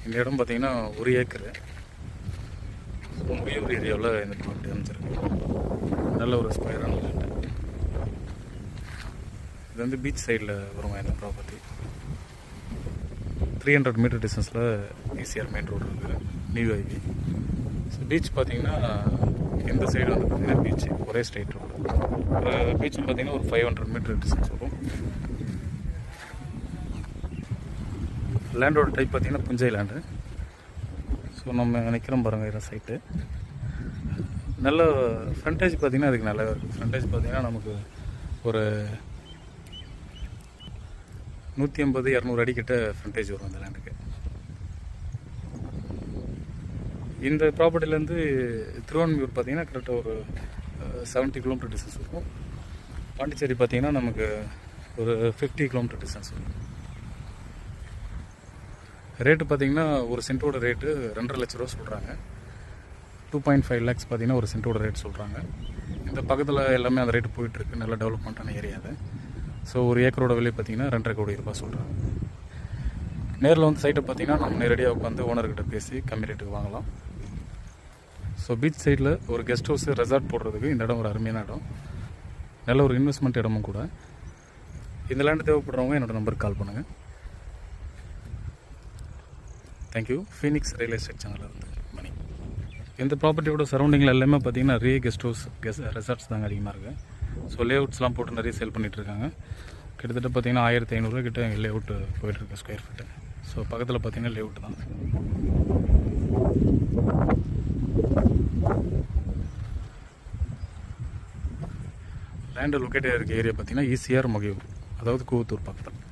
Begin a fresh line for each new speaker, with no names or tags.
இந்த இடம் பார்த்தீங்கன்னா 1 ஏக்கரு. முகையூர் ஏரியாவில் இந்த ப்ராப்பர்ட்டி அமைச்சிருக்கு. நல்ல ஒரு ஸ்கொயரான லேண்டு. இது வந்து பீச் சைடில் வருமா இந்த ப்ராப்பர்ட்டி. 300 மீட்டர் டிஸ்டன்ஸில் ஈசிஆர் மெயின் ரோடு இருக்குது, நியூ ஐவி. ஸோ பீச் பார்த்தீங்கன்னா எந்த சைடு வந்து பார்த்தீங்கன்னா பீச் ஒரே ஸ்ட்ரைட் ரோடு. பீச் பார்த்தீங்கன்னா ஒரு 500 மீட்டர் டிஸ்டன்ஸ் வரும். லேண்டோட டைப் பார்த்தீங்கன்னா புஞ்சை லேண்டு. ஸோ நம்ம நினைக்கிறோம் பாருங்கள் இதில் சைட்டு. நல்ல ஃப்ரண்டேஜ் பார்த்தீங்கன்னா அதுக்கு நல்லாவே இருக்குது. ஃப்ரண்டேஜ் பார்த்தீங்கன்னா நமக்கு ஒரு 150-200 அடி கிட்ட ஃப்ரண்டேஜ் வரும் அந்த லேண்டுக்கு. இந்த ப்ராப்பர்ட்டிலேருந்து திருவான்மியூர் பார்த்தீங்கன்னா கரெக்டாக ஒரு 70 கிலோமீட்டர் டிஸ்டன்ஸ் இருக்கும். பாண்டிச்சேரி பார்த்தீங்கன்னா நமக்கு ஒரு 50 கிலோமீட்டர் டிஸ்டன்ஸ் வரும். ரேட்டு பார்த்தீங்கன்னா ஒரு சென்ட்டோட ரேட்டு 2.5 லட்ச ரூபா சொல்கிறாங்க. 2.5 லேக்ஸ் பார்த்தீங்கன்னா ஒரு சென்ட்டோட ரேட் சொல்கிறாங்க. இந்த பக்கத்தில் எல்லாமே அந்த ரேட்டு போயிட்டுருக்கு. நல்ல டெவலப்மெண்ட்டான ஏரியா அது. ஸோ ஒரு ஏக்கரோட விலை பார்த்தீங்கன்னா 2.5 கோடி ரூபாய் சொல்கிறாங்க. நேரில் வந்து சைட்டை பார்த்தீங்கன்னா நம்ம நேரடியாக உட்காந்து ஓனர்கிட்ட பேசி கம்மி ரேட்டுக்கு வாங்கலாம். ஸோ பீச் சைடில் ஒரு கெஸ்ட் ஹவுஸ் ரெசார்ட் போடுறதுக்கு இந்த இடம் ஒரு அருமையான இடம். நல்ல ஒரு இன்வெஸ்ட்மெண்ட் இடமும் கூட. இந்த லேண்டு தேவைப்படுறவங்க என்னோடய நம்பருக்கு கால் பண்ணுங்கள். தேங்க்யூ. ஃபீனிக்ஸ் ரியல் எஸ்டேட் சேனலில் இருந்து மணி. இந்த ப்ராப்பர்ட்டியோட சரௌண்டிங்கில் எல்லாமே பார்த்தீங்கன்னா நிறைய கெஸ்ட் ஹவுஸ் ரெசார்ட்ஸ் தாங்க அதிகமாக இருக்குது. ஸோ லே அவுட்ஸ்லாம் போட்டு நிறைய சேல் பண்ணிகிட்ருக்காங்க. கிட்டத்தட்ட பார்த்தீங்கன்னா 1500 கிட்ட லே அவுட்டு போயிட்டுருக்கு ஸ்கொயர் ஃபீட்டு. ஸோ பக்கத்தில் பார்த்தீங்கன்னா லே அவுட்டு தான். லேண்டு லொக்கேட் இருக்க ஏரியா பார்த்தீங்கன்னா ஈசிஆர் முகையூர், அதாவது கூவத்தூர் பக்கத்தில்.